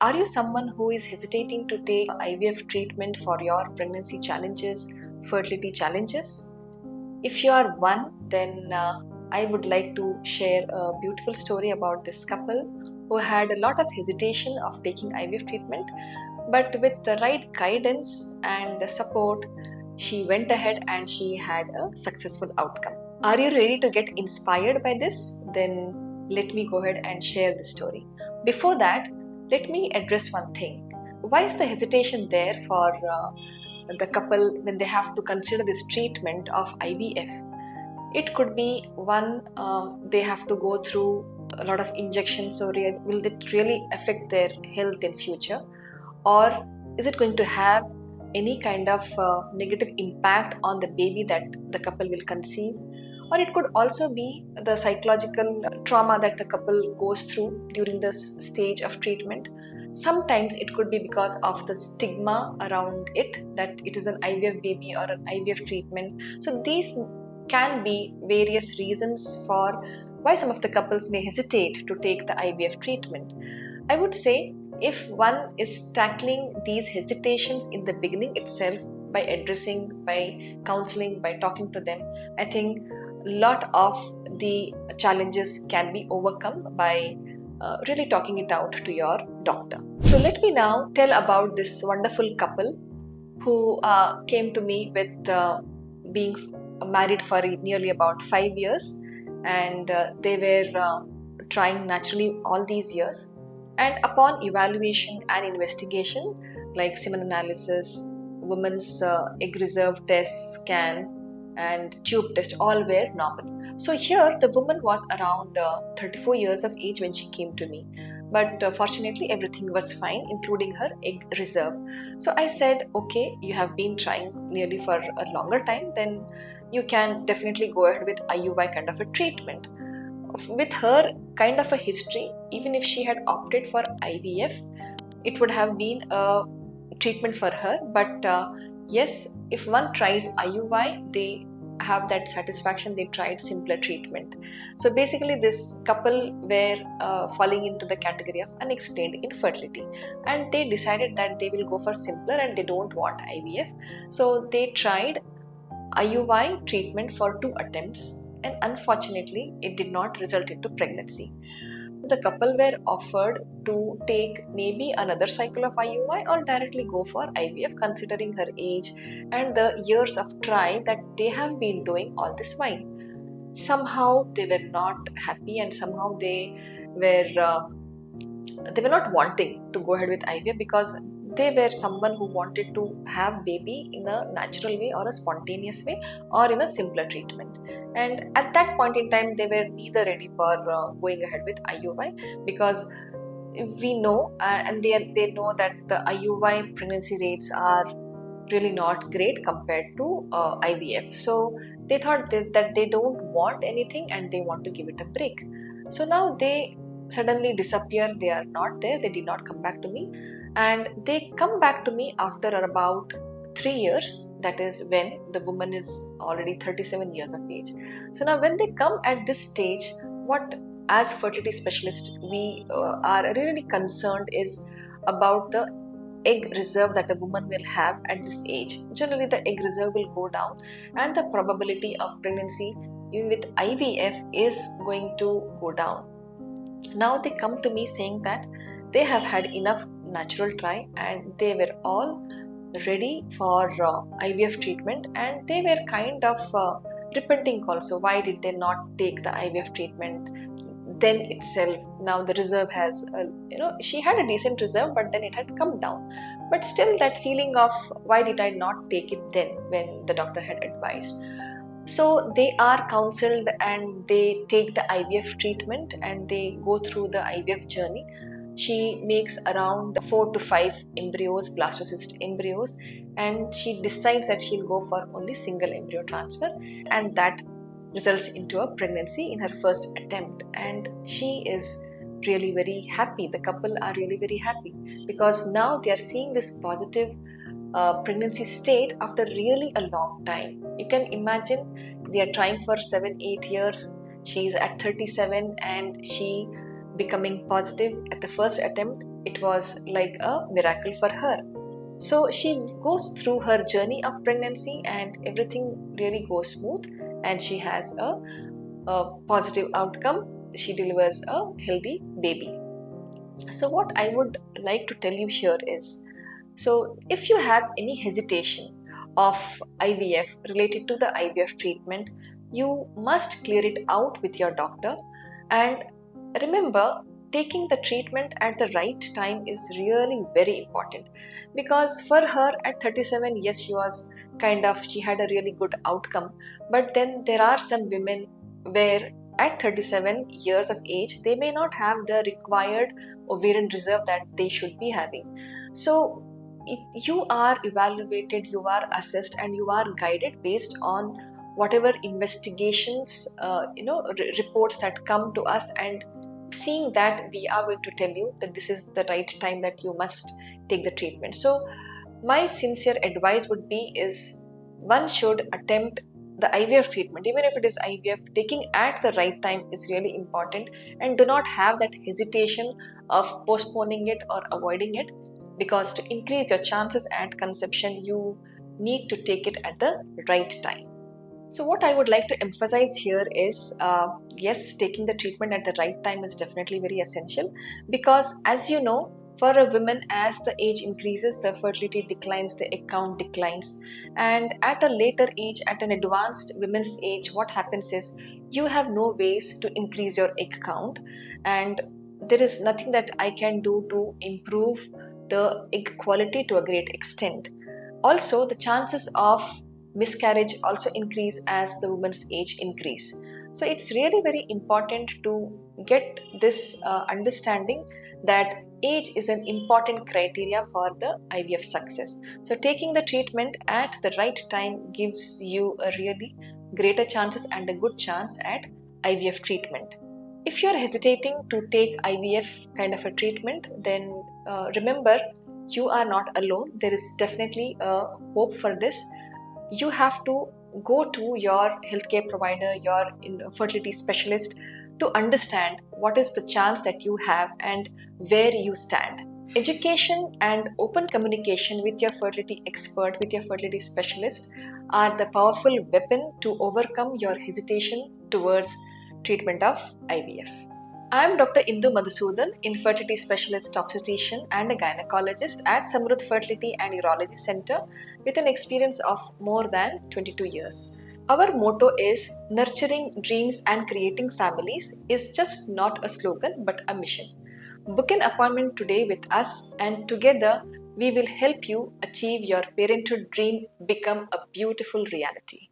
Are you someone who is hesitating to take IVF treatment for your pregnancy challenges, fertility challenges? If you are one, then I would like to share a beautiful story about this couple who had a lot of hesitation of taking IVF treatment, but with the right guidance and support, she went ahead and she had a successful outcome. Are you ready to get inspired by this? Then let me go ahead and share the story. Before that, let me address one thing. Why is the hesitation there for the couple when they have to consider this treatment of IVF? It could be one, they have to go through a lot of injections, so will it really affect their health in future? Or is it going to have any kind of negative impact on the baby that the couple will conceive? Or it could also be the psychological trauma that the couple goes through during this stage of treatment. Sometimes it could be because of the stigma around it, that it is an IVF baby or an IVF treatment. So these can be various reasons for why some of the couples may hesitate to take the IVF treatment. I would say if one is tackling these hesitations in the beginning itself by addressing, by counseling, by talking to them, I think a lot of the challenges can be overcome by really talking it out to your doctor. So let me now tell about this wonderful couple who came to me with being married for nearly about 5 years, and they were trying naturally all these years. And upon evaluation and investigation, like semen analysis, women's egg reserve test, scan, and tube test, all were normal. So here the woman was around 34 years of age when she came to me. But fortunately, everything was fine, including her egg reserve. So I said, okay, you have been trying nearly for a longer time, then you can definitely go ahead with IUI kind of a treatment. With her kind of a history, even if she had opted for IVF, it would have been a treatment for her. But yes, if one tries IUI, they have that satisfaction they tried simpler treatment. So basically, this couple were falling into the category of unexplained infertility, and they decided that they will go for simpler and they don't want IVF. So they tried IUI treatment for 2 attempts, and unfortunately, it did not result into pregnancy. The couple were offered to take maybe another cycle of IUI or directly go for IVF, considering her age and the years of trial that they have been doing all this while. Somehow they were not happy, and somehow they were not wanting to go ahead with IVF because they were someone who wanted to have baby in a natural way or a spontaneous way or in a simpler treatment. And at that point in time, they were neither ready for going ahead with IUI, because we know and they know that the IUI pregnancy rates are really not great compared to IVF. So they thought that they don't want anything and they want to give it a break. So now they suddenly disappear. They are not there. They did not come back to me. And they come back to me after about 3 years. That is when the woman is already 37 years of age. So now when they come at this stage, what as fertility specialists we are really concerned is about the egg reserve that a woman will have at this age. Generally, the egg reserve will go down, and the probability of pregnancy, even with IVF, is going to go down. Now they come to me saying that they have had enough natural try and they were all ready for IVF treatment, and they were kind of repenting also. Why did they not take the IVF treatment then itself? Now the reserve has she had a decent reserve, but then it had come down. But still that feeling of why did I not take it then when the doctor had advised. So they are counseled and they take the IVF treatment and they go through the IVF journey. She makes around 4 to 5 embryos, blastocyst embryos, and she decides that she'll go for only single embryo transfer, and that results into a pregnancy in her first attempt. And she is really very happy. The couple are really very happy because now they are seeing this positive pregnancy state after really a long time. You can imagine they are trying for 7-8 years. She is at 37 and she becoming positive at the first attempt. it was like a miracle for her. So she goes through her journey of pregnancy and everything really goes smooth, and she has a positive outcome. She delivers a healthy baby. So, what I would like to tell you here is, so if you have any hesitation of IVF related to the IVF treatment, you must clear it out with your doctor. And remember, taking the treatment at the right time is really very important, because for her at 37, yes, she had a really good outcome. But then there are some women where at 37 years of age, they may not have the required ovarian reserve that they should be having. So you are evaluated, you are assessed, and you are guided based on whatever investigations, reports that come to us, and seeing that, we are going to tell you that this is the right time that you must take the treatment. So my sincere advice would be is, one should attempt the IVF treatment. Even if it is IVF, taking at the right time is really important, and do not have that hesitation of postponing it or avoiding it, because to increase your chances at conception, you need to take it at the right time. So, what I would like to emphasize here is, yes, taking the treatment at the right time is definitely very essential, because, as you know, for a woman, as the age increases, the fertility declines, the egg count declines, and at a later age, at an advanced women's age, what happens is you have no ways to increase your egg count, and there is nothing that I can do to improve the egg quality to a great extent. Also, the chances of miscarriage also increase as the woman's age increase. So it's really very important to get this understanding that age is an important criteria for the IVF success. So taking the treatment at the right time gives you a really greater chances and a good chance at IVF treatment. If you're hesitating to take IVF kind of a treatment, then remember, you are not alone. There is definitely a hope for this. You have to go to your healthcare provider, your fertility specialist, to understand what is the chance that you have and where you stand. Education and open communication with your fertility expert, with your fertility specialist, are the powerful weapon to overcome your hesitation towards treatment of IVF. I am Dr. Indu Madhusudhan, infertility specialist obstetrician and a gynecologist at Samruddh Fertility and Urology Center with an experience of more than 22 years. Our motto is, nurturing dreams and creating families is just not a slogan but a mission. Book an appointment today with us, and together we will help you achieve your parenthood dream become a beautiful reality.